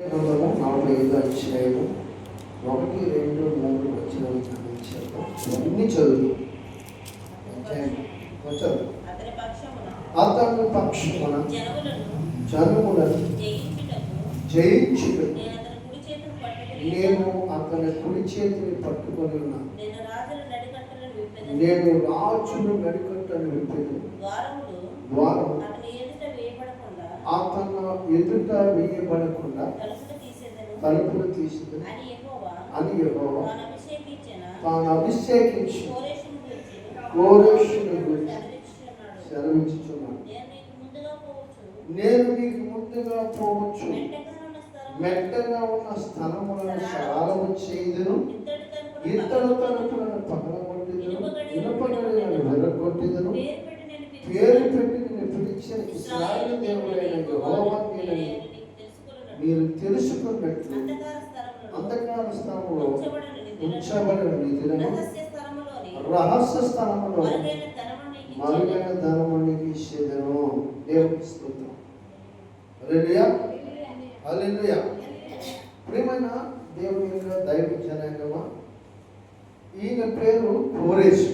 45 అధ్యాయము 1, 2, 3 వచనాలు ధ్యానించాము. ఇవన్నీ చదువు అతని పక్షమున జనములను జయించుటకు నేను అతని కుడి చేతిని పట్టుకొని ఉన్నాను. నేను రాజును నడికట్టను విప్పెను. ద్వారము అతను ఎదుట వేయబడకుండా తలుపులు తీసేదను అని యెహోవా తాను అభిషేకించి కోరెషును గురించి సెలవిచ్చుచున్నాడు. నేను నీకు ముందుగా పోవచ్చు, మెట్టగా ఉన్న స్థలములను సరళము చేయుదును, ఇత్తడి తలుపులను పగలగొట్టెదను, ఇనుప గడియలను విరగొట్టెదను, పేరు పెట్టి నేను పిలిచిన ఇశ్రాయేలు దేవుడైన యెహోవా నేనని మీరు తెలుసుకున్నట్లు అంధకార స్థలంలో ఉంచబడిన నిధులను రహస్య స్థలంలో మరుగైన ధనమునికి ఇచ్చేదను. దేవునికి స్తోత్రం. హల్లెలూయా, హల్లెలూయా. ప్రియమైన దేవుని యొక్క దైవ జనాంగమా, ఈయన పేరు కోరేషు.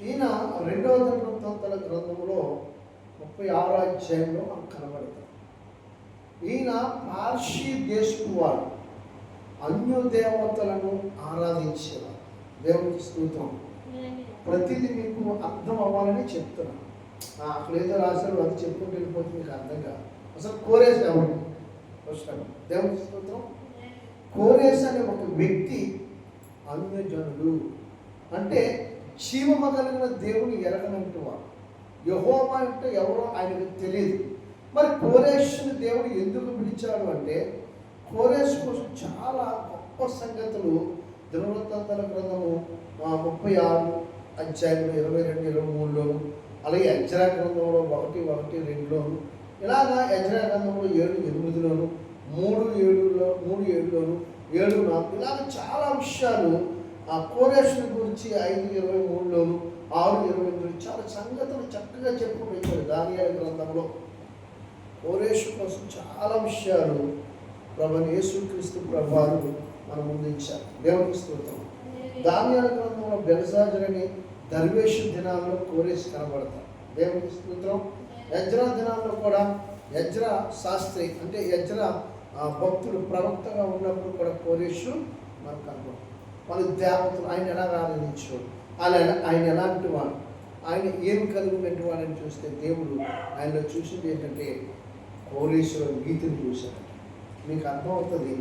ఈయన 2వ దినవృత్తాంతాల గ్రంథంలో 36వ అధ్యాయంలో మనకు కనబడతాడు. ఈయన పార్షీ దేశపు వాడు, అన్య దేవతలను ఆరాధించేవాడు. దేవునికి స్తోత్రం. ప్రతిదీ మీకు అర్థం అవ్వాలని చెప్తున్నాను. అక్కడ ఏదో రాశారు, అది చెప్పుకుంటూ వెళ్ళిపోతే మీకు అర్థం కాదు. అసలు కోరేష్ ఎవరు వస్తాడు? దేవునికి స్తోత్రం. కోరేష్ అనే ఒక వ్యక్తి అన్యజనులు అంటే జీవము కలిగిన దేవుని ఎరగనంటు వాడు. యెహోవా అంటే ఎవరో ఆయనకు తెలియదు. మరి కోరేషుని దేవుడు ఎందుకు పిలిచాడు అంటే, కోరేషు కోసం చాలా గొప్ప సంగతులు దినవృత్తాంతాల గ్రంథము 36 అధ్యాయంలో 22, 23లోను, అలాగే ఎజ్రా గ్రంథంలో 1, 1, 2లోను, ఇలాగా ఎజ్రా గ్రంథంలో 7, 8లోను, 3, 7లోను, 7, 4 ఇలాగ చాలా విషయాలు ఆ కోరేషుని గురించి 5, 23లోను, 6, 28 చాలా సంగతులు చక్కగా చెప్పుకుంటూ వచ్చాడు. దానియేలు గ్రంథంలో కోరేషు కోసం చాలా విషయాలు ప్రభువైన యేసుక్రీస్తు ప్రభువారు మన ముందు ఇచ్చారు. దేవునికి స్తోత్రం. దానియేలు గ్రంథంలో బెల్షాజరుని దర్వేషు దినాల్లో కోరేషు కనబడతారు. దేవునికి స్తోత్రం. ఎజ్రా దినాల్లో కూడా ఎజ్రా శాస్త్రి అంటే ఎజ్రా భక్తుడు ప్రవక్తగా ఉన్నప్పుడు కూడా కోరేషు మనకు కనబడతారు. వాళ్ళు దేవతలు ఆయన ఎలా ఆరాధించేవాడు, ఆయన ఎలాంటి వాడు, ఆయన ఏమి కలిగినటువంటి వాడని చూస్తే దేవుడు ఆయనలో చూసింది ఏంటంటే కోరేషులో నీతిని చూశాడు. మీకు అర్థమవుతుంది.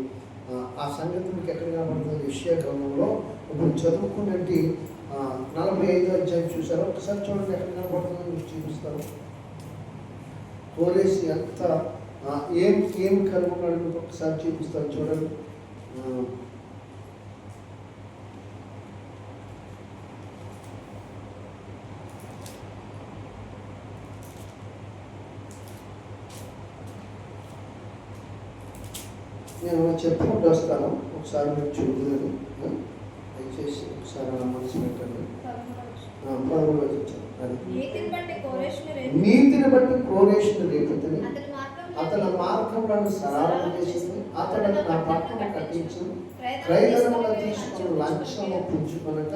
ఆ సంగతి మీకు ఎక్కడ కనబడుతుంది? యెషయా గ్రంథంలో ఇప్పుడు చదువుకున్నట్టు 45వ అధ్యాయం చూసారో ఒకసారి చూడండి, ఎక్కడ కనబడుతుందో మీకు చూపిస్తాను. కోరేషు ఎంత ఏం కలుగున్నాడు మీకు ఒకసారి చూపిస్తాను చూడండి. నేను చెప్పుకుంటూ వస్తాను, ఒకసారి మీరు చూద్దాను. దయచేసి ఒకసారి నా మనసు పెట్టండి. 13వ వచ్చాను. నీతిని బట్టి కోరేషుని రేపుతుంది, అతని మార్గంలో సరళం చేసింది, అతడు నా పక్కన కట్టించింది, క్రైదనముగా తీసుకుని లంచము పుంజుకొనక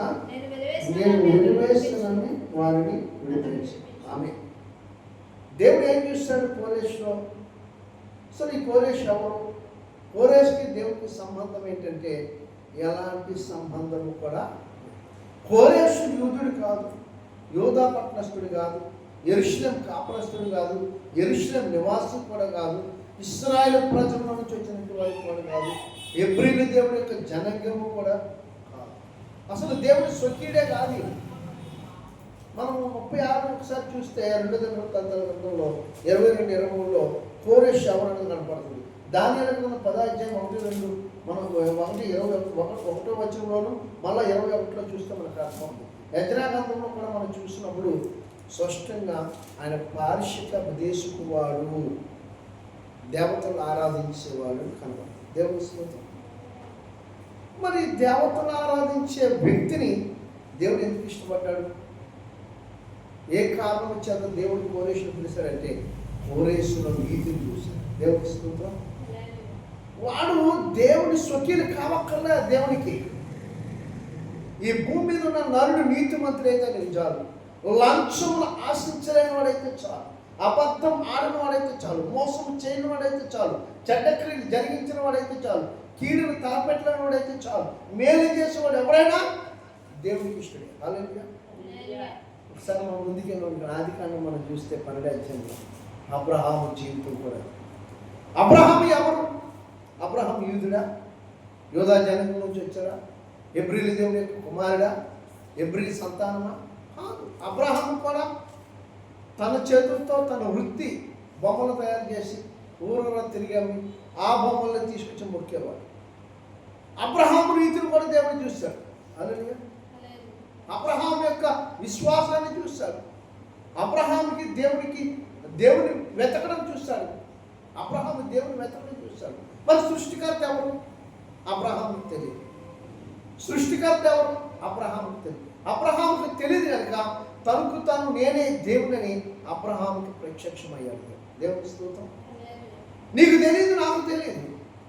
నేను వెలివేస్తానని వారిని విడిపించి. ఆమె దేవుడు ఏం చూస్తాడు కోరేషులో? అసలు ఈ కోరేషు ఎవరు? కోరేషుకి దేవుడికి సంబంధం ఏంటంటే ఎలాంటి సంబంధము కూడా. కోరేషు యూదుడు కాదు, యోధా పట్టణస్థుడు కాదు, యెరూషలేం కాపురస్తుడు కాదు, యెరూషలేం నివాసి కూడా కాదు, ఇశ్రాయేలు ప్రజల నుంచి వచ్చినటువంటి వాడు కూడా కాదు, హెబ్రీల దేవుడి యొక్క జనాంగము కూడా కాదు. అసలు దేవుడి స్వకీయుడే కాదు. మనము 36 ఒకసారి చూస్తే 2వ దినవృత్తాంతాల గ్రంథంలో 22, 23లో కోరేషు ఎవరన్నది కనపడుతుంది. దానియేలు గ్రంథం 10వ అధ్యాయం 1, 2 మనం 1 వచనంలోను మళ్ళీ 21లో చూస్తే మనకు అర్థమవుతుంది. ఎజ్రా గ్రంథంలో కూడా మనం చూసినప్పుడు స్పష్టంగా ఆయన పారిషిక దేశపు వాడు, దేవతలు ఆరాధించేవాడు కనబడుతుంది. దేవుని స్తోత్రం. మరి దేవతలు ఆరాధించే వ్యక్తిని దేవుడు ఎందుకు ఇష్టపడ్డాడు? ఏ కారణం చేత దేవుడు కోరేషును పిలిచాడంటే కోరేషులో నీతిని చూశాడు. దేవుని స్తోత్రం. వాడు దేవుని స్వకీయులు కావక్కర్లే. దేవునికి ఈ భూమి మీద ఉన్న నరుడు నీతిమంతుడైతే నేను చాలు, లంచములు ఆశించలేని వాడైతే చాలు, అబద్ధం ఆడిన వాడైతే చాలు, మోసం చేయని వాడైతే చాలు, చెడ్డ క్రియలు జరిగించిన వాడైతే చాలు, కీడును తలపెట్టలేని వాడైతే చాలు, మేలు చేసేవాడు ఎవరైనా దేవునికి ఇష్టడే. హల్లెలూయా. ఒకసారి మనం ముందుకెళ్ళి ఆదికాండం మనం చూస్తే 12వ అధ్యాయంలో అబ్రహాము జీవితం కూడా. అబ్రహాము ఎవరు? అబ్రహాం యూదుడా? యోధా జనం నుంచి వచ్చాడా? ఎబ్రిల్ దేవుని యొక్క కుమారుడా? ఎబ్రిల్ సంతానమా? కాదు. అబ్రహాము కూడా తన చేతులతో తన వృత్తి బొమ్మలు తయారు చేసి ఊరూరా తిరిగాము, ఆ బొమ్మల్ని తీసుకొచ్చి మొక్కేవాడు. అబ్రహాము రీతిని కూడా దేవుని చూశాడు. హల్లెలూయా. అబ్రహాం యొక్క విశ్వాసాన్ని చూశాడు. అబ్రహాంకి దేవుని వెతకడం చూశాడు. అబ్రహాము దేవుని వెతకడం చూశాడు. మరి సృష్టికర్త ఎవరు? అబ్రహాముకు తెలియదు. సృష్టికర్త ఎవరు? అబ్రహాముకు తెలియదు. అబ్రహాముకు తెలియదు కనుక తనకు తాను నేనే దేవుడని అబ్రహాముకి ప్రత్యక్షమయ్యాడు. దేవుని స్తోత్రం. నీకు తెలియదు, నాకు తెలియదు,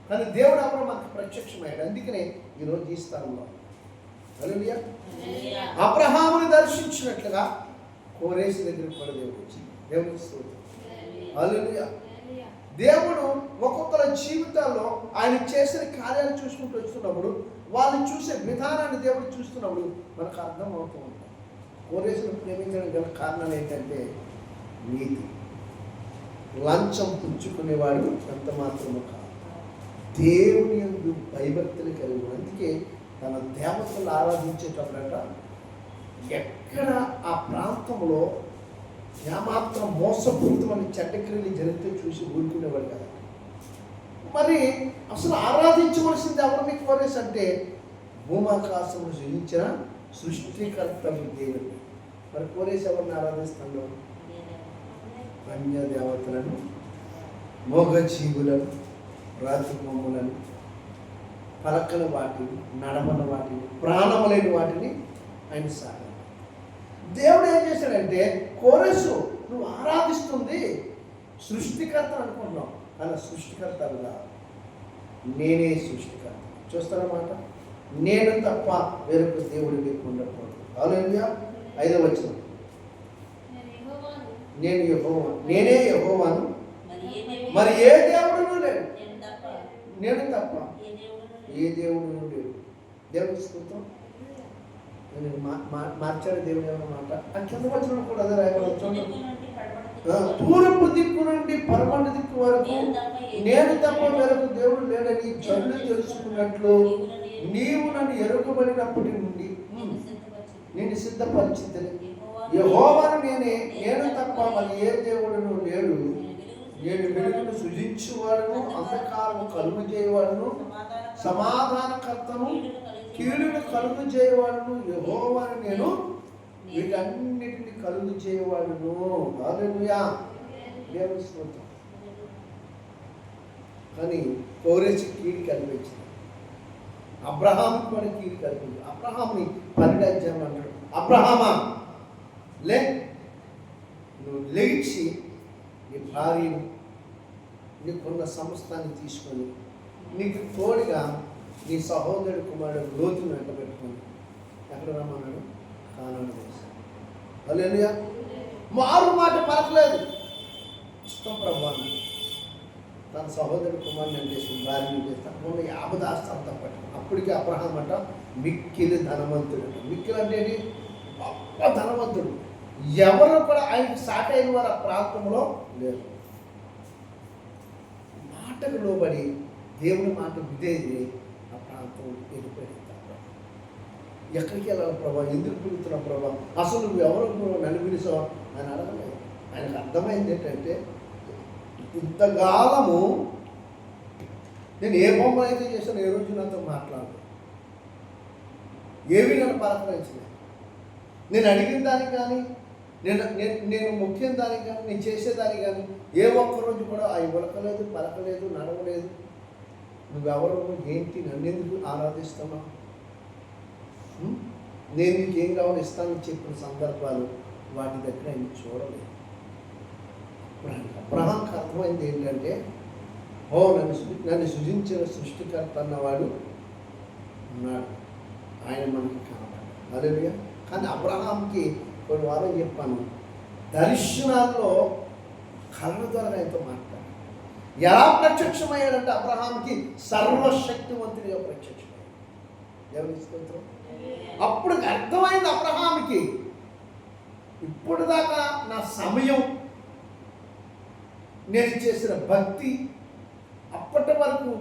కానీ దేవుడు అబ్రహాముకి ప్రత్యక్షమయ్యాడు. అందుకనే ఈరోజు ఈ స్థలంలో హల్లెలూయా అబ్రహాముని దర్శించినట్లుగా కోరేసు దగ్గరికి కూడా దేవుడు వచ్చింది. దేవుని స్తోత్రం. హల్లెలూయా. దేవుడు ఒక్కొక్కరి జీవితాల్లో ఆయన చేసిన కార్యాలు చూసుకుంటూ వస్తున్నప్పుడు, వాళ్ళు చూసే విధానాన్ని దేవుడు చూస్తున్నప్పుడు మనకు అర్థం అవుతూ ఉంటుంది. కోరేసును ప్రేమించడం గల కారణం ఏంటంటే నీతి. లంచం పుచ్చుకునేవాడు ఎంత మాత్రము కాదు, దేవుని యందు భయభక్తులు కలిగి. అందుకే తన దేవతలు ఆరాధించేటప్పుడట ఎక్కడ ఆ ప్రాంతంలో ఏమాత్రం మోసపూరితమైన చెడ్డక్రియలు జరిగితే చూసి ఊరుకునేవాడు కదా. మరి అసలు ఆరాధించవలసింది ఎవరిని కోరేసి అంటే భూమాకాశము సృజించిన సృష్టికర్తలు దేవుడు. మరి కోరేసి ఎవరిని ఆరాధిస్తాడు? అన్య దేవతలను, మోగజీవులను, రాతి బొమ్మలను, పలకల వాటిని, నడమల వాటిని, ప్రాణము లేని వాటిని ఆయన సాగాలి. దేవుడు ఏం చేశాడంటే, కోరేసు నువ్వు ఆరాధిస్తుంది సృష్టికర్త అనుకుంటున్నావు, కానీ సృష్టికర్త కాదు, నేనే సృష్టికర్త. చూస్తారన్నమాట. నేను తప్ప వేరొక దేవుడు మీకు ఉండకూడదు. హల్లెలూయా. 5వ వచనం, నేను యెహోవా, నేనే యెహోవాను, మరి ఏ దేవుడును లేడు, నేను తప్ప ఏ దేవుడు లేడు. దేవుడి స్తోత్రం. మార్చాడు దేవుడు అన్నమాట. ఆ కింద వచ్చిన కూడా అదే రాయవచ్చు. తూర్పు దిక్కు నుండి పరమణ దిక్కు వరకు నేను తప్ప వేరొక దేవుడు లేడని జనులు తెలుసుకున్నట్లు నీవు నన్ను ఎరుగబడినప్పటి నుండి నిన్ను సిద్ధపరిచిందని. యెహోవాను నేనే, నేను తప్ప మరి ఏ దేవుడును లేడు. నేను వెలుగును సృజించువాడును, అంధకారము కలుగు చేయవాడును, సమాధానకర్తను, కీడును కలుగు చేయవాడును యెహోవాను నేను, వీటన్నిటిని కలుగు చేయవాడును. హల్లెలూయా. దేవుని స్తోత్రం. కానీ కోరేసి కీడు కల్పించింది, అబ్రహాము కూడా కీడు కల్పించింది. అబ్రహాముని 12వ అధ్యాయం అంటాడు, అబ్రహామా లే, నువ్వు లేచి నీ భార్యను, నీకున్న సమస్తాన్ని తీసుకొని నీకు తోడుగా నీ సహోదరుడు కుమారుడు లోతును వెంట పెట్టుకొని ఎక్కడ రమ్మన్నాడు? కానాను దేశం. హల్లెలూయా. మారు మాట పలకలేదు. ఇష్టం ప్రభావం తన సహోదరుడు కుమారుని చేసి భార్యను చేసి తప్పకుండా 50 దాస్తం తప్పట్టు. అప్పటికి అబ్రహాం అంట మిక్కిలి ధనవంతుడు. మిక్కిలి అంటే గొప్ప ధనవంతుడు. ఎవరు కూడా ఆయనకు సాటి అయిన వారు ఆ ప్రాంతంలో లేరు. మాటకు లోబడి దేవుని మాట విధేయి ఆ ప్రాంతం వెళ్ళిపోయింది. ఎక్కడికి వెళ్ళాలి ప్రభా, ఎందుకు పిలుస్తున్నావు ప్రభా, అసలు నువ్వు ఎవరు నన్ను పిలిచావు ఆయన అడగలేదు. ఆయనకు అర్థమైంది ఏంటంటే, ఇంతకాలము నేను ఏ బొమ్మ అయితే చేశాను ఏ రోజు నాతో మాట్లాడలేదు, ఏమీ నన్ను పలకరించలేదు. నేను అడిగిన దానికి కానీ నేను ముఖ్యం దానికి కానీ నేను చేసేదానికి కానీ ఏ ఒక్కరోజు కూడా అవి ఉలకలేదు, పలకలేదు, నడవలేదు. నువ్వెవరు, ఏంటి, నన్ను ఎందుకు ఆరాధిస్తున్నావు, నేను నీకు ఏం కావాలో ఇస్తానని చెప్పిన సందర్భాలు వాటి దగ్గర ఆయన చూడలేదు. అబ్రహాంకి అర్థమైంది ఏంటంటే, నన్ను సృజించిన సృష్టికర్త అన్నవాడు ఉన్నాడు. ఆయన మనకి కనబడ్డాడు. హల్లెలూయా. కానీ అబ్రహాంకి కొన్ని వారం చెప్పాను, దర్శనాల్లో కళ్ళ ద్వారా ఆయనతో మాట్లాడాడు. ఎలా ప్రత్యక్షమయ్యాడంటే అబ్రహాంకి సర్వశక్తివంతుడిగా ప్రత్యక్షమయ్యాడు. దేవుని స్తోత్రం. అప్పుడు అర్థమైంది అబ్రహాంకి, ఇప్పుడు దాకా నా సమయం, నేను చేసిన భక్తి, అప్పటి వరకు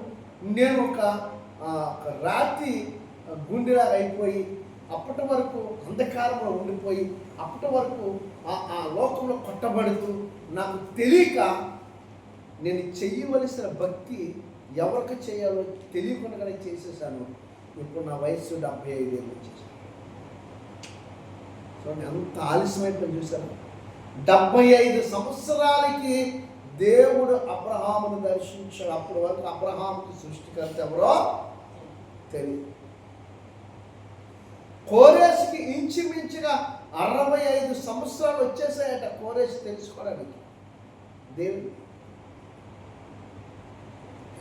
నేను ఒక రాతి గుండెలాగా అయిపోయి, అప్పటి వరకు అంధకారంలో ఉండిపోయి, అప్పటి వరకు ఆ లోకంలో కొట్టబడుతూ నాకు తెలియక నేను చెయ్యవలసిన భక్తి ఎవరికి చేయాలో తెలియకుండానే చేసేసాను. ఇప్పుడు నా వయసు 75 ఏళ్ళు వచ్చేసాను. సో ఎంత ఆలస్యమైపోయి చూశాను. 75 సంవత్సరాలకి దేవుడు అబ్రహామును దర్శించాడు. అప్పటి వరకు అబ్రహాముకి సృష్టికర్త ఎవరో తెలియదు. కోరేసుకి ఇంచుమించుగా 65 సంవత్సరాలు వచ్చేసాయట కోరేసు తెలుసుకోవడానికి. దేవుడు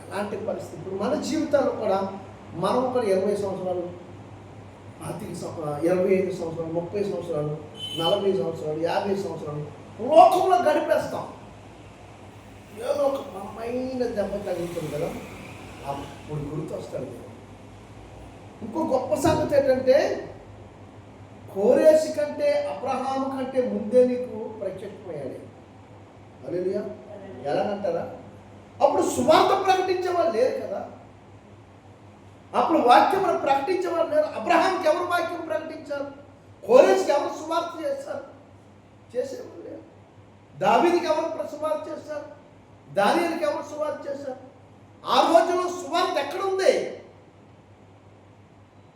ఎలాంటి పరిస్థితి. ఇప్పుడు మన జీవితాలు కూడా మనం ఒక 20 సంవత్సరాలు, 25 సంవత్సరాలు, 30 సంవత్సరాలు, 40 సంవత్సరాలు, 50 సంవత్సరాలు లోకంలో గడిపేస్తాం. ఏదో ఒక బలమైన దెబ్బ తగ్గుతుంది కదా, అప్పుడు గుర్తొస్తాడు. ఇంకో గొప్ప సంగతి ఏంటంటే, కోరేసి కంటే అబ్రహాము కంటే ముందే నీకు ప్రత్యక్షమయ్యాడు. హల్లెలూయా. ఎలాగంటారా? అప్పుడు సువార్త ప్రకటించే వాళ్ళు లేరు కదా, అప్పుడు వాక్యమును ప్రకటించే వాళ్ళు లేరు. అబ్రహాంకి ఎవరు వాక్యం ప్రకటించారు? కోరేసికి ఎవరు సువార్త చేస్తారు? చేసేవాళ్ళు లేరు. దావీదుకి ఎవరు సువార్త చేస్తారు? దానియేలుకి ఎవరు సువార్త చేశారు? ఆ రోజుల్లో సువార్త ఎక్కడుంది?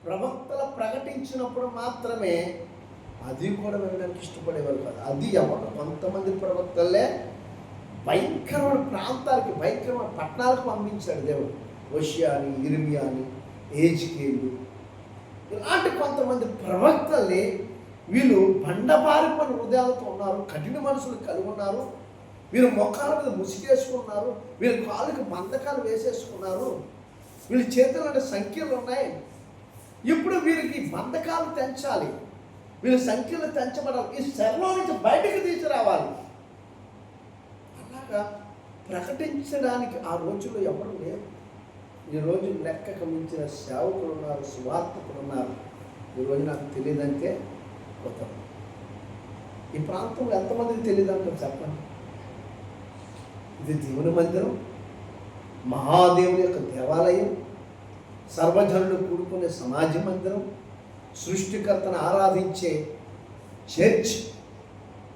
ప్రవక్తలు ప్రకటించినప్పుడు మాత్రమే. అది కూడా వినడానికి ఇష్టపడేవారు కాదు. అది ఎవరు కొంతమంది ప్రవక్తలే భయంకరమైన ప్రాంతాలకి, భయంకరమైన పట్టణాలకు పంపించాడు దేవుడు. హోషేయ అని, ఇర్మియా అని, ఎజెకీయేలు, ఇలాంటి కొంతమంది ప్రవక్తల్ని వీళ్ళు బండబారిపోయిన హృదయాలతో ఉన్నారు, కఠిన మనసులు కలిగి ఉన్నారు. వీళ్ళు మొక్కల మీద ముసిగేసుకున్నారు, వీళ్ళ కాళ్ళకి బంధకాలు వేసేసుకున్నారు, వీళ్ళ చేతుల్లో సంఖ్యలు ఉన్నాయి. ఇప్పుడు వీరికి బంధకాలు తెంచాలి, వీళ్ళ సంఖ్యలు తెంచబడాలి, ఈ శరలో నుంచి బయటకు తీసుకురావాలి. అలాగా ప్రకటించడానికి ఆ రోజుల్లో ఎవరు లేరు. ఈరోజు లెక్కకు మించిన సేవకులు ఉన్నారు, సువార్తకులు ఉన్నారు. ఈరోజు నాకు తెలియదంటే కొత్త. ఈ ప్రాంతంలో ఎంతమందికి తెలియదంటే చెప్పండి. ఇది దేవుని మందిరం, మహాదేవుని యొక్క దేవాలయం, సర్వజనులు కూడుకునే సమాజ మందిరం, సృష్టికర్తను ఆరాధించే చర్చ్.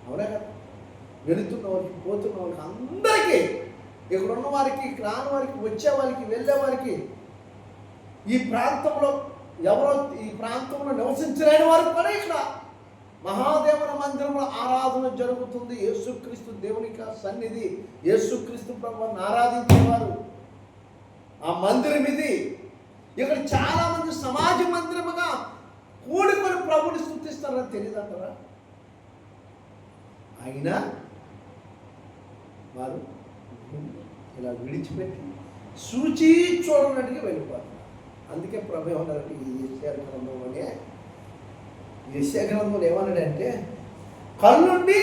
అవునా కదా? వెళుతున్న వారికి, పోతున్న వారికి, అందరికీ, ఇక్కడ ఉన్న వారికి, రాని వారికి, వచ్చే వారికి, వెళ్ళే వారికి, ఈ ప్రాంతంలో ఎవరో ఈ ప్రాంతంలో నివసించలేని వారికి కూడా ఇక్కడ మహాదేవుని మందిరంలో ఆరాధన జరుగుతుంది. యేసుక్రీస్తు దేవునిక సన్నిధి, యేసుక్రీస్తు ప్రభువుని ఆరాధించేవారు ఆ మందిరం ఇది. ఇక్కడ చాలా మంది సమాజ మందిరముగా కూడుకొని ప్రభుని స్తుతిస్తారని తెలియదంటారా? అయినా వారు ఇలా విడిచిపెట్టి సూచి చూడనట్టుగా వెళ్ళిపోతారు. అందుకే ప్రభు ఏమన్నారంటే, ఈ యెషయా గ్రంథంలోనే, యెషయా గ్రంథంలో ఏమన్నాడంటే, కళ్ళుండి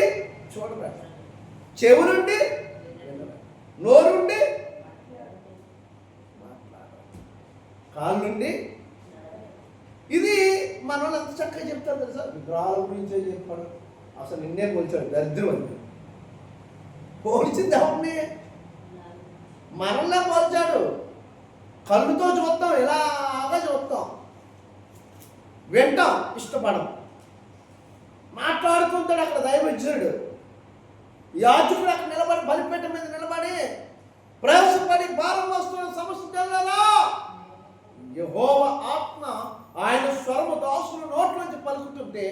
చూడబెట్ట, చెవు నుండి వినబెట్ట, నోరుండి మాట్లాడాలి, కాళ్ళుండి. ఇది మన వాళ్ళు ఎంత చక్కగా చెప్తారు తెలుసా? విగ్రహాల గురించే చెప్పాడు. అసలు నిన్నే పోల్చాడు దరిద్రం అని. పోల్చింది ఎవరిని? మనల్లా పోల్చాడు. కళ్ళుతో చూస్తాం, ఇలాగా చూస్తాం, వింటాం, ఇష్టపడం. మాట్లాడుతుంటాడు అక్కడ దైవజ్ఞుడు, యాజకుడు అక్కడ నిలబడి, బలిపీఠం మీద నిలబడి ప్రయాసపడి భారం వస్తున్న సమస్యలలో యెహోవా ఆత్మ ఆయన స్వరము దాసుల నోట్ల నుంచి పలుకుతుంటే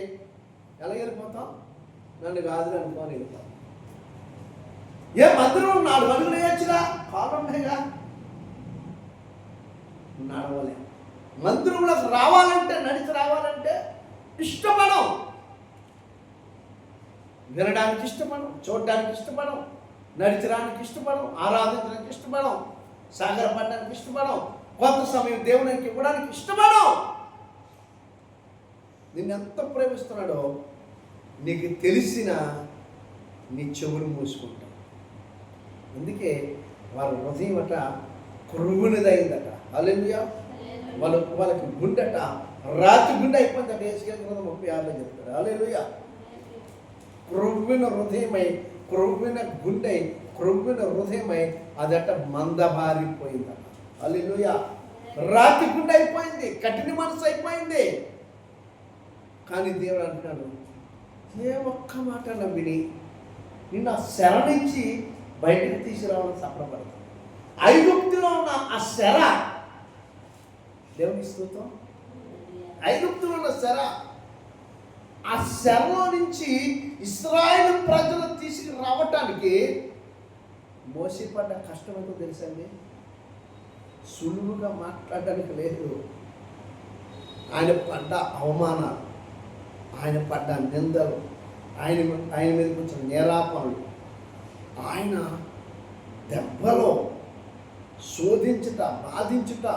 ఎలా వెళ్ళిపోతాం? నన్ను కాదు అనుకోని వెళ్ళిపోతాం. ఏ మందిరం 4 అడుగులు వేయచ్చుగా, కాళ్ళు ఉన్నాయిగా, నడవలే. మందిరంలోకి రావాలంటే, నడిచి రావాలంటే ఇష్టపడం, వినడానికి ఇష్టపడం, చూడడానికి ఇష్టపడం, నడిచడానికి ఇష్టపడం, ఆరాధించడానికి ఇష్టపడం. సాగరపడడానికి ఇష్టపడం, కొంత సమయం దేవునికి ఇవ్వడానికి ఇష్టపడం. నిన్ను ఎంత ప్రేమిస్తున్నాడో నీకు తెలిసిన నీ చెవులు మూసుకుంటావు. అందుకే వారి హృదయం అట కురుగునిదైందట. హల్లెలూయా. వాళ్ళకి గుండెట రాతి గుండె అయిపోయిందట. యేసుకేలు 36లో చెప్తాడు. హల్లెలూయా. క్రొవ్విన హృదయమై, క్రొవ్విన గుండె, క్రొవ్విన హృదయమై అదట మందబారిపోయిందట. హల్లెలూయా. రాతి గుండె అయిపోయింది, కఠిన మనసు అయిపోయింది. కానీ దేవుడు అంటున్నాడు, ఏ ఒక్క మాట విని నిన్ను ఆ శర నుంచి బయటకు తీసుకురావాలని సఫలపడతాడు. ఐగుప్తులో ఉన్న ఆ శర, దేవుని స్తుతం, ఐగుప్తులో ఉన్న శర, ఆ శరలో నుంచి ఇశ్రాయేలు ప్రజలు తీసుకురావటానికి మోసే పడ్డ కష్టం ఎంతో తెలుసండి. సులువుగా మాట్లాడడానికి లేదు. ఆయన పడ్డ అవమానాలు, ఆయన పడ్డ నిందలు, ఆయన మీద కొంచెం నేరాపణలు, ఆయన దెబ్బలో శోధించుట, బాధించుట,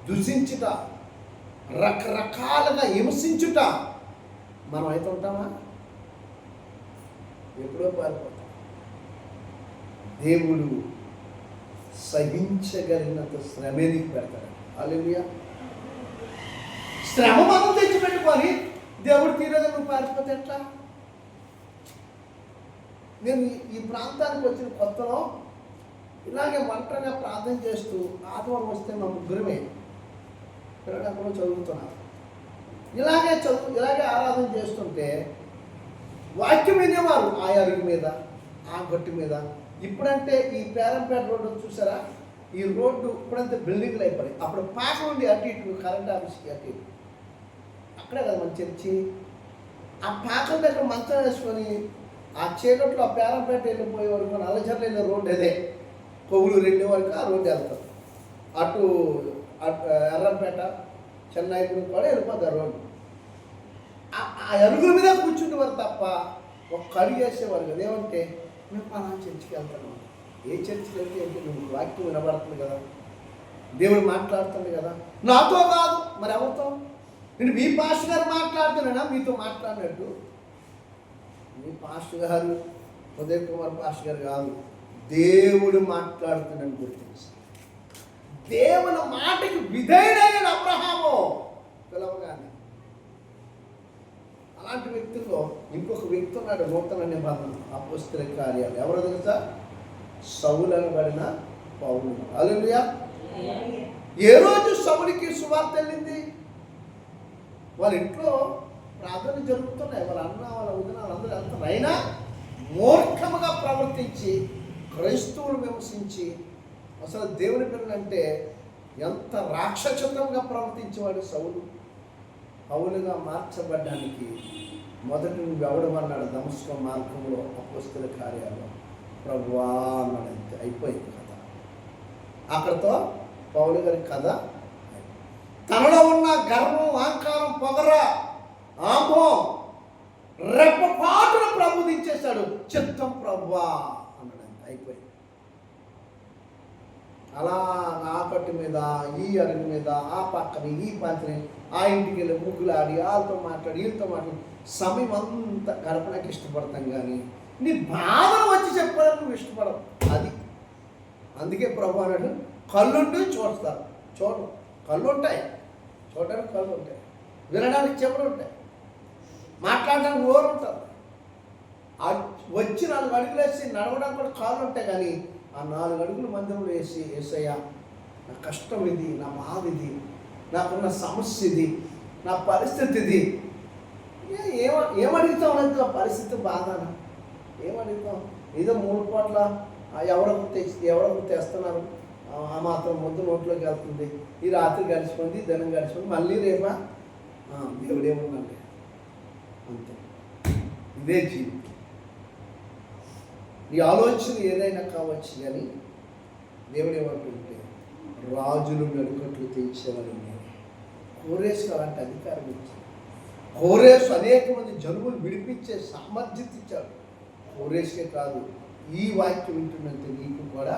దూషించుట, రకరకాలుగా హింసించుట. మనం అయితే ఉంటామా? ఎప్పుడో పారిపోతాం. దేవుడు సహించగలిగినంత శ్రమే నీకు పెడతాడు. హల్లెలూయా. శ్రమ మనం తెచ్చిపెట్టుకొని దేవుడు తీరేదా నువ్వు పారిపోతే ఎట్లా? నేను ఈ ప్రాంతానికి వచ్చిన కొత్తలో ఇలాగే ఒంటరిగా ప్రార్థన చేస్తూ ఆదివారం వస్తే మా ముగ్గురమే అక్కడ చదువుతున్నారు. ఇలాగే ఆరాధన చేస్తుంటే వాక్యం వినేవారు. ఆ అరుగు మీద, ఆ గట్టు మీద. ఇప్పుడంటే ఈ పేరంపేట రోడ్డు చూసారా, ఈ రోడ్డు ఇప్పుడంతే బిల్డింగ్లు అయిపోయి, అప్పుడు పాక ఉండి అటు ఇటు కరెంట్ ఆఫీస్కి అటు ఇటు అక్కడే కదా మన చర్చి. ఆ పాకం దగ్గర మంచం వేసుకొని ఆ చీకట్లో ఆ పేరంపేట వెళ్ళిపోయే వరకు, నల్లచర్ల వెళ్ళే రోడ్డు అదే, కొవ్వులు వెళ్ళే వరకు ఆ రోడ్డు వెళ్తాం. అటు ఎర్రంపేట, చెన్నై కూడా వెళ్ళిపోతారు రోడ్డు. ఆ అరుగుల మీద కూర్చుంటేవారు తప్ప ఒక్క అడుగు వేసేవారు కదా. ఏమంటే మేము పలానా చర్చికి వెళ్తాను. ఏ చర్చికి వెళ్తే ఏంటి, నువ్వు వాక్యం వినబడుతుంది కదా, దేవుడు మాట్లాడుతుంది కదా. నాతో కాదు మరి ఎవరితో? నేను మీ పాస్టర్ గారు మాట్లాడుతున్నానా మీతో మాట్లాడినట్టు? మీ పాస్టర్ గారు ఉదయ్ కుమార్ పాస్టర్ గారు కాదు, దేవుడు మాట్లాడుతున్నాను గుర్తించి. దేవుని మాటకి విధేయుడైన అబ్రహాము పిలవగానే. అలాంటి వ్యక్తుల్లో ఇంకొక వ్యక్తి ఉన్నాడు, నూతన నిబంధన అపోస్తల కార్యాలు. ఎవరో తెలుసా? సౌలు అనబడిన పౌలు. హల్లెలూయా. ఏ రోజు సౌలుకి సువార్త వెళ్ళింది? వాళ్ళ ఇంట్లో ప్రార్థన జరుగుతున్నాయి. వాళ్ళ అన్న, వాళ్ళ వదిన, వాళ్ళందరూ వెళ్తున్నారు. అయినా మూర్ఖముగా ప్రవర్తించి క్రైస్తవులు విమర్శించి అసలు దేవుని పిల్లలంటే ఎంత రాక్షసంగా ప్రవర్తించేవాడు సౌలు. పౌలుగా మార్చబడ్డానికి మొదటి నువ్వు ఎవడమన్నాడు? దమస్కో మార్గంలో అపోస్తల కార్యాలు ప్రభువా అన్నాడు. అంతే, అయిపోయింది కథ. అక్కడితో పౌలు గారి కథ. తనలో ఉన్న గర్వం, అహంకారం, పొగర, ఆమో రెప్పపాటును ప్రభు దించేశాడు. చిత్తం ప్రభువా అన్నాడు. అంతే, అయిపోయింది. అలా ఆ కట్టు మీద, ఈ అడుగు మీద, ఆ పక్కని, ఈ పక్కని, ఆ ఇంటికి వెళ్ళి ముగ్గులాడి, వాళ్ళతో మాట్లాడి, వీళ్ళతో మాట్లాడి సమయం అంతా గడపడానికి ఇష్టపడతాం. కానీ నీ బాధలు వచ్చి చెప్పడానికి నువ్వు ఇష్టపడవు. అది అందుకే ప్రభు అన్నాడు, కళ్ళుంటూ చూస్తారు. కళ్ళు ఉంటాయి, చూడడానికి కళ్ళు ఉంటాయి, వినడానికి చెవులు ఉంటాయి, మాట్లాడడానికి నోరు ఉంటుంది. వచ్చి 4 అడుగులు వేసి నడవడానికి కూడా కాళ్ళు ఉంటాయి. కానీ ఆ 4 అడుగులు మందిరంలో వేసి, యేసయ్యా నా కష్టం ఇది, నా బాధ ఇది, నాకున్న సమస్య ఇది, నా పరిస్థితి ఇది. ఏమడుగుతాం అనేది? ఆ పరిస్థితి బాధన ఏమడుగుతాం? ఏదో 3 పూట్ల ఎవరికి తెస్తున్నారు, ఆ మాత్రం ముద్దు నోట్లోకి వెళ్తుంది. ఈ రాత్రి గడిచిపోయింది, దినం గడిచిపోయింది, మళ్ళీ రేపా దేవుడేముందండి. అంతే, ఇదే జీవితం. నీ ఆలోచన ఏదైనా కావచ్చు, కానీ దేవుడు ఏమంటుంటే రాజులు నడుకట్లు తెచ్చేవారు. కోరేసు అలాంటి అధికారం ఇచ్చాడు. కోరేసు అనేక మంది జనువులు విడిపించే సామర్థ్యత ఇచ్చాడు. కోరేసుకే కాదు, ఈ వాక్యం వింటున్నంత నీకు కూడా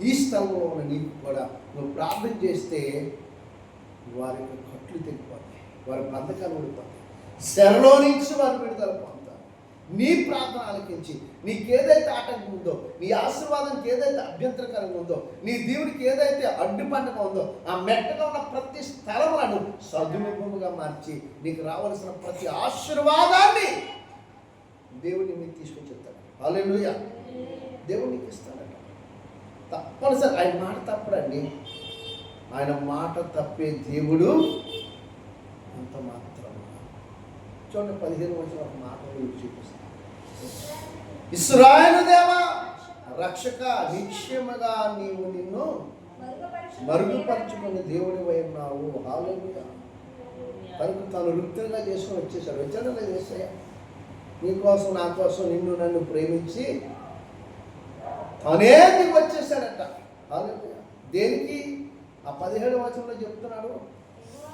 ఈ స్థలంలో ఉన్న నీకు కూడా నువ్వు ప్రార్థన చేస్తే వారి యొక్క కట్లు తెగిపోతాయి, వారి బంధకాలు ఊడిపోతాయి, శరలో నుంచి వారు విడుదల పొందుతారు. నీ ప్రార్థన ఆలకించి నీకేదైతే ఆటంకం ఉందో, నీ ఆశీర్వాదానికి ఏదైతే అభ్యంతరకరంగా ఉందో, నీ దేవుడికి ఏదైతే అడ్డుపంటగా ఉందో, ఆ మెట్టగా ఉన్న ప్రతి స్థలములను సద్వినియోగముగా మార్చి నీకు రావాల్సిన ప్రతి ఆశీర్వాదాన్ని దేవుడిని మీకు తీసుకొని చెప్తాడు. హల్లెలూయా. దేవుడు నీకు ఇస్తాడట. తప్పనిసరి ఆయన మాట తప్పడండి. ఆయన మాట తప్పే దేవుడు అంత మాత్రం. చూడండి 15 వచ్చిన ఒక మాట చూపిస్తాను. ఇశ్రాయేలు దేవా రక్షక నిశ్చయముగా నీవు నిన్ను మరుగుపరుచుకుని దేవుడివై ఉన్నావు. హల్లెలూయా. కనుక తను వృత్తిగా చేసుకొని వచ్చేసాడు. వచ్చాడో చేస్తాయా? నీకోసం నా కోసం నిన్ను నన్ను ప్రేమించి తనే నీకు వచ్చేసాడట. హల్లెలూయా. దేనికి? ఆ 17వ వచనంలో చెప్తున్నాడు,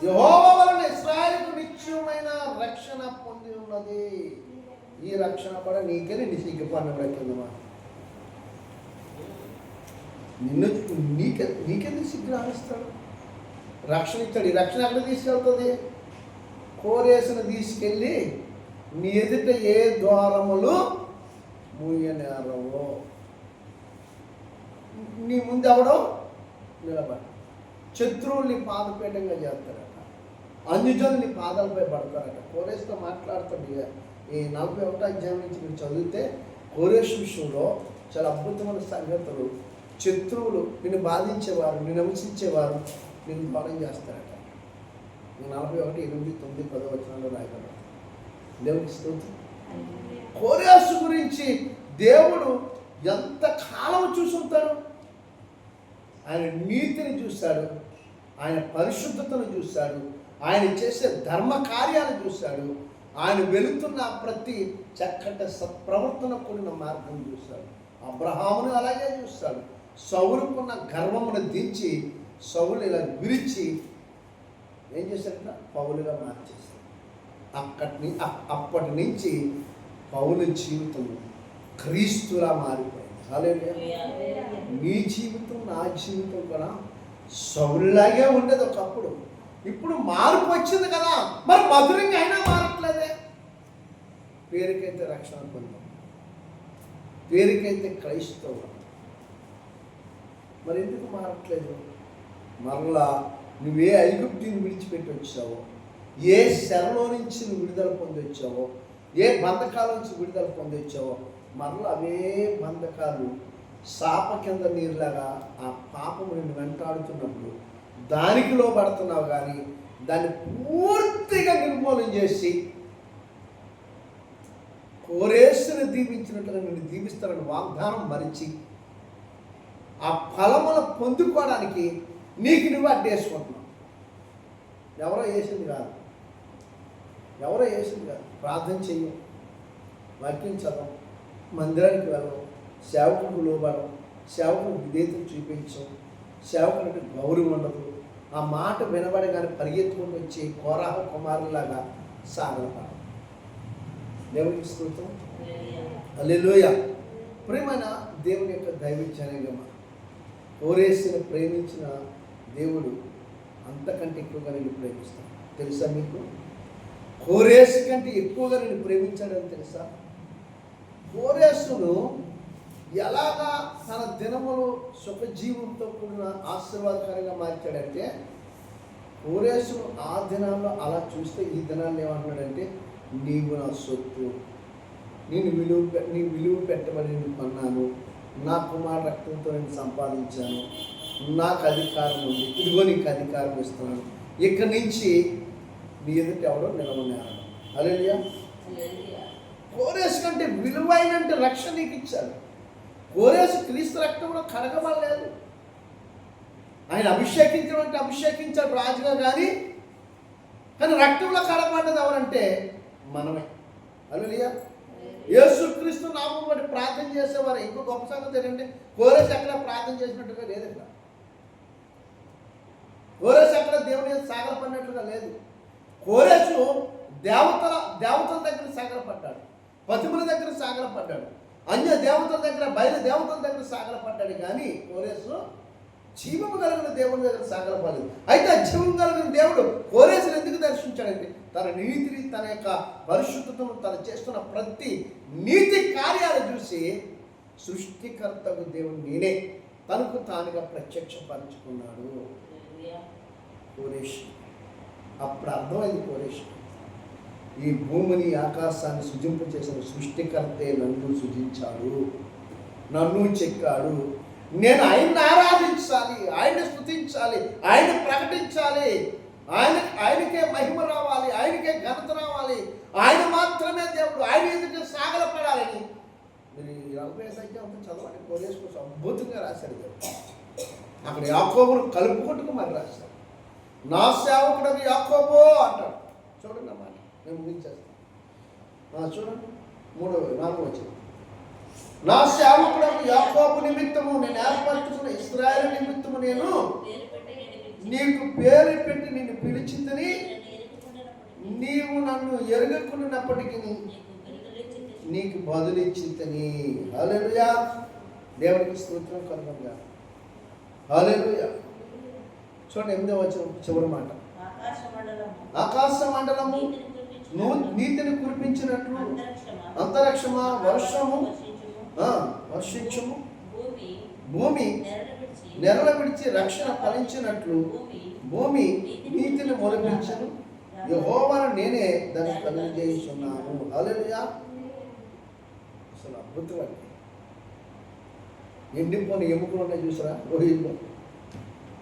యెహోవా వలన ఇశ్రాయేలుకు నిత్యమైన రక్షణ పొంది ఉన్నది. ఈ రక్షణ కూడా నీకే సిగ్గుపడిన కిందమా నిన్ను నీకెందుకు సిగ్గు రాణిస్తాడు? రక్షణ ఇస్తాడు. ఈ రక్షణ ఎక్కడ తీసుకెళ్తుంది? కోరేసును తీసుకెళ్ళి నీ ఎదుట ఏ ద్వారములు మూయనేరవో, నీ ముందు ఎవడో నిలబడి శత్రువుల్ని పాదపీఠంగా చేస్తారట, అన్యజనుల్ని పాదాలపై పడతారట. కోరేసుతో మాట్లాడుతుంది. ఈ 41వ అధ్యాయం నుంచి మీరు చదివితే కోరేసు విషయంలో చాలా అద్భుతమైన సంగతులు. శత్రువులు నిన్ను బాధించేవారు, నిన్ను హింసించేవారు నిన్ను పాలన చేస్తారట. 41, 8, 9, 10 వచనాల్లో రాయగలరు. దేవుడికి స్తోత్రం. కోరేసు గురించి దేవుడు ఎంత కాలం చూసుంటాడు. ఆయన నీతిని చూశాడు, ఆయన పరిశుద్ధతను చూశాడు, ఆయన చేసే ధర్మ కార్యాలు చూశాడు, ఆయన వెళుతున్న ప్రతి చక్కటి సత్ప్రవర్తన కూడిన మార్గం చూశాడు. అబ్రహామును అలాగే చూస్తాడు. సౌలుకున్న గర్వమును దించి సౌలు ఇలా విరిచి ఏం చేశాడంట? పౌలుగా మార్చేశాడు. అప్పటి నుంచి పౌలు జీవితం క్రీస్తులా మారిపోయింది. హల్లెలూయా. నీ జీవితం నా జీవితం కూడా సౌలులాగే ఉండేది ఒకప్పుడు. ఇప్పుడు మార్పు వచ్చింది కదా, మరి మధురంగా అయినా మారట్లేదే. పేరుకైతే రక్షణ పొందాం, పేరుకైతే క్రైస్తవం, మరి ఎందుకు మారట్లేదు? మరలా నువ్వే ఐగుప్తిని విడిచిపెట్టి వచ్చావో, ఏ శరలో నుంచి నువ్వు విడుదల పొంది వచ్చావో, ఏ బంధకాల నుంచి విడుదల పొంది వచ్చావో, మరలా అవే బంధకాలు శాప కింద నీరులాగా ఆ పాపము నిన్ను వెంటాడుతున్నప్పుడు దానికి లోబడుతున్నావు. కానీ దాన్ని పూర్తిగా నిర్మూలన చేసి కోరేసుని దీవించినట్లుగా నిన్ను దీవిస్తానని వాగ్దానం మరిచి ఆ ఫలమును పొందుకోవడానికి నీకు నువ్వు అడ్డేసుకుంటున్నావు. ఎవరో వేసింది కాదు, ఎవరో వేసింది కాదు. ప్రార్థన చెయ్యం, వాక్యం చదవం, మందిరానికి వెళ్ళం, సేవకులకు లోబడం, సేవకులకు విధేయతను చూపించం, సేవకులకు గౌరవం ఉండదు. ఆ మాట వినబడగానే పరిగెత్తుకుంటూ వచ్చి కోరాహ కుమారులాగా సాగలపడం. దేవునికి స్తోత్రం. హల్లెలూయా. ప్రేమైన దేవుని యొక్క దైవజనగమ కోరేసుని ప్రేమించిన దేవుడు అంతకంటే ఎక్కువగా నేను ప్రేమిస్తాను. తెలుసా మీకు? కోరేసు కంటే ఎక్కువగా నేను ప్రేమించాడని తెలుసా? కోరేసును ఎలాగా తన దినములు సుఖజీవంతో కూడిన ఆశీర్వాదకరంగా మార్చాడంటే, కోరేసును ఆ దినాల్లో అలా చూస్తే ఈ దినాల్లో ఏమంటున్నాడంటే, నీవు నా సొత్తు, నీ విలువ పెట్టమని నేను కొన్నాను, నా కుమార రక్తంతో నేను సంపాదించాను, నాకు అధికారం ఉంది, ఇదిగో నీకు అధికారం ఇస్తున్నాను, ఇక్కడి నుంచి నీ ఎదుట ఎవడో నిలవన్నారు. హల్లెలూయా. కోరేసు కంటే విలువైనంటే రక్షణ నీకు ఇచ్చాడు. కోరేసు క్రీస్తు రక్తంలో కడగబడలేదు. ఆయన అభిషేకించడం అభిషేకించాడు రాజుగా, కానీ రక్తంలో కడగబడ్డది ఎవరంటే మనమే. హల్లెలూయా. యేసుక్రీస్తు నామం బట్టి ప్రార్థన చేసేవారు. ఇంకో గొప్ప సంగతి ఏంటంటే, కోరేసు ఎక్కడ ప్రార్థన చేసినట్టుగా లేదు. ఇక్కడ కోరేసు ఎక్కడ దేవుని సాగరపడినట్లుగా లేదు. కోరేసు దేవతల దగ్గర సాగరపడ్డాడు, పతిముల దగ్గర సాగరపడ్డాడు. అన్య దేవతల దగ్గర, బయలు దేవతల దగ్గర సాగలపడ్డాడు. కానీ కోరేసు జీవము కలిగిన దేవుని దగ్గర సాగలపడలేదు. అయితే ఆ జీవం కలిగిన దేవుడు కోరేసును ఎందుకు దర్శించాడంటే తన నీతిని, తన యొక్క పరిశుద్ధతను, తను చేస్తున్న ప్రతి నీతి కార్యాలు చూసి సృష్టికర్తకు దేవుడు నేనే తనకు తానుగా ప్రత్యక్షపరుచుకున్నాడు కోరేషు. అప్పుడు అర్థమైంది కోరేషు, ఈ భూమిని ఆకాశాన్ని సృజింపచేసిన సృష్టికర్తే నన్ను సృజించాడు, నన్ను చెక్కాడు. నేను ఆయన్ని ఆరాధించాలి, ఆయన స్తుతించాలి, ఆయన ప్రకటించాలి, ఆయనకే మహిమ రావాలి, ఆయనకే ఘనత రావాలి, ఆయన మాత్రమే దేవుడు, ఆయన ఎందుకు సాగలపడాలని. మీరు 40 సంఖ్య అంతా చదవండి. కోరేసు కోసం అద్భుతంగా రాశాడు దేవుడు. అక్కడ యాకోబును కలుపుకొట్టుకు మరి రాశాడు. నా సేవకుడు యాకోబో అంటాడు. చూడండి అన్నమాట, నేను ముగించేస్తాను. చూడండి 3-4 వచ్చింది. నా సేవకుడు యాకోబు నిమిత్తము నేను ఏర్పరచుకున్న ఇశ్రాయేలు నిమిత్తము నేను నీకు పేరు పెట్టి నిన్ను పిలిచిందని నీవు నన్ను ఎరగకున్నప్పటికీ నీకు బదులిచ్చిందని. హల్లెలూయా, దేవునికి స్తోత్రం కలుగునుగా. హల్లెలూయా. చూడండి 8వ వచనం చివరి మాట, ఆకాశ మండలము నీతిని కురిపించినట్లు అంతరిక్షమా వర్షము వర్షించము, భూమి నెరల విడిచి రక్షణ ఫలించినట్లు భూమి నీతిని మొలిపించను, యెహోవాను నేనే దాన్ని కలుగజేయుచున్నాను. హల్లెలూయా. అసలు అద్భుతం అండి. ఎండిపోయిన ఎముకలు ఉన్నాయి చూసారా రోహిల్లో,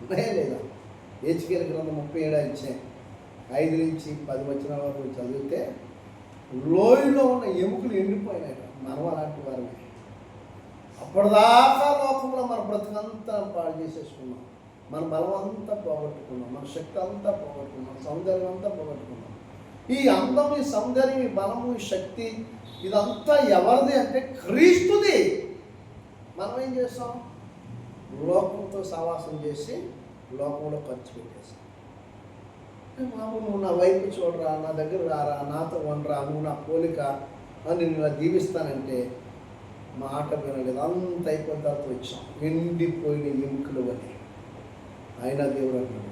ఉన్నాయా లేదా? హెచ్కేల్ గ్రంథం 37 అధ్యాయం 5 నుంచి 10 వచనాల వరకు చదివితే లోయలో ఉన్న ఎముకలు ఎండిపోయినాయి. మనం అలాంటి వారిని అప్పటిదాకా లోకంలో మన బ్రతుకంతా పాడు చేసేసుకున్నాం, మన బలం అంతా పోగొట్టుకున్నాం, మన శక్తి అంతా పోగొట్టుకున్నాం, మన సౌందర్యం అంతా పోగొట్టుకున్నాం. ఈ అందం, ఈ సౌందర్యం, ఈ బలము, ఈ శక్తి ఇదంతా ఎవరిది అంటే క్రీస్తుది. మనం ఏం చేస్తాం? లోకంతో సహవాసం చేసి లోకంలో ఖర్చు పెట్టేస్తాం. మామూలు నువ్వు నా వైపు చూడరా, నా దగ్గర రారా, నాతో ఉండరా, నువ్వు నా పోలిక అని నేను ఇలా దీవిస్తానంటే మాట వినలేదు. అంత అయిపోయిన తర్వాత వచ్చాం ఎండిపోయిన ఎముకలు అని. ఆయన దేవుడు అన్నాడు,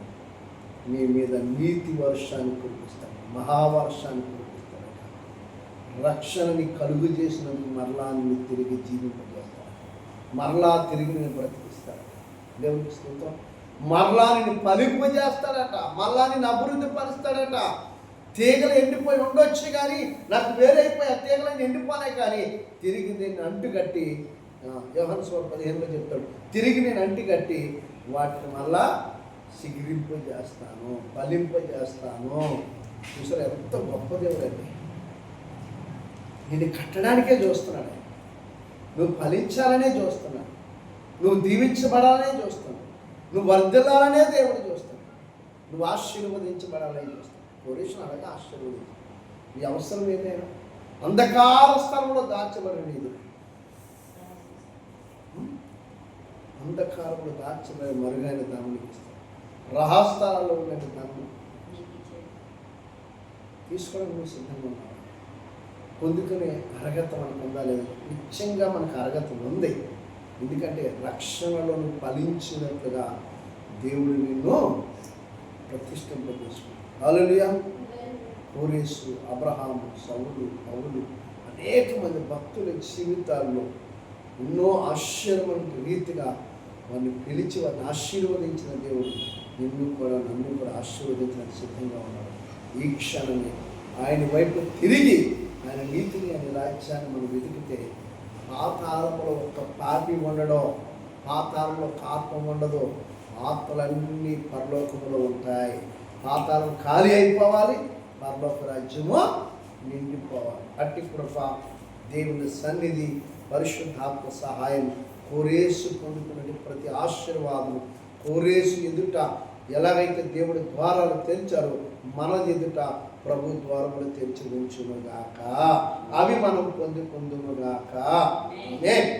నీ మీద నీతి వర్షాన్ని కురిపిస్తాను, మహావర్షాన్ని కురిపిస్తాను, రక్షణని కలుగు చేసినందుకు మరలా నిన్ను తిరిగి జీవింపజేస్తాను, మరలా తిరిగి నేను బ్రతికిస్తాను. దేవునికి స్తోత్రం. మరలా నిన్ను ఫలింపజేస్తాడట, మరలా నిన్ను అభివృద్ధి పరుస్తాడట. తీగలు ఎండిపోయి ఉండొచ్చు కానీ నాకు వేరైపోయి ఆ తీగలను ఎండిపోయినాయి, కానీ తిరిగి నేను అంటుకట్టి, యోహాను సువార్త 15లో చెప్తాడు, తిరిగి నేను అంటుకట్టి వాటిని మళ్ళా సిగిరింపజేస్తాను, ఫలింపజేస్తాను. చూసారా ఎంత గొప్ప దేవుడు అండి. నేను కట్టడానికే చూస్తున్నాడు, నువ్వు ఫలించాలనే చూస్తున్నాడు, నువ్వు దీవించబడాలనే చూస్తున్నావు, నువ్వు వర్ధిల్లాలనే దేవుడు చూస్తున్నాడు, నువ్వు ఆశీర్వదించబడాలని చూస్తున్నావు. కోరేషును అలాగే ఆశీర్వదించు. నీ అవసరం ఏదైనా అంధకార స్థలంలో దాచబడి నీదు, అంధకారంలో దాచబడి మరుగైన దానికి ఇస్తాను, రహస్యాలలో ఉన్న దాన్ని తీసుకోవడానికి నువ్వు సిద్ధంగా ఉన్నావు. పొందుకునే అర్హత మనకు ఉందా లేదా? నిత్యంగా మనకు అర్హత ఉంది. ఎందుకంటే రక్షణలో నువ్వు ఫలించినట్లుగా దేవుడు నిన్ను ప్రతిష్ఠింపజేసుకున్నాడు. హల్లెలూయా. కోరేసు, అబ్రహాము, సౌలు, పౌలు అనేక మంది భక్తుల జీవితాల్లో ఎన్నో ఆశ్చర్యమైన రీతిగా వారిని పిలిచి వారిని ఆశీర్వదించిన దేవుడు నిన్ను కూడా నన్ను కూడా ఆశీర్వదించడానికి సిద్ధంగా ఉన్నాడు. ఈ క్షణమే ఆయన వైపు తిరిగి ఆయన నీతిని, ఆయన రాజ్యాన్ని మనం వెతికితే పాతాళంలో ఒక్క పాపి ఉండడో, పాతాళంలో పాపం ఉండదో, ఆత్మలన్నీ పరలోకంలో ఉంటాయి. పాతాళం ఖాళీ అయిపోవాలి, పరలోక రాజ్యము నిండిపోవాలి. అట్టి కృప, దేవుని సన్నిధి, పరిశుద్ధాత్మ సహాయం, కోరేసు పొందుకున్నట్టు ప్రతి ఆశీర్వాదం కోరేసు ఎదుట ఎలాగైతే దేవుడి ద్వారాలు తెరిచారో మన ఎదుట ప్రభు ద్వారములు తెరిచి ఉంచునుగాక. అవి మనం పొందుకుందునుగాక. ఆమేన్.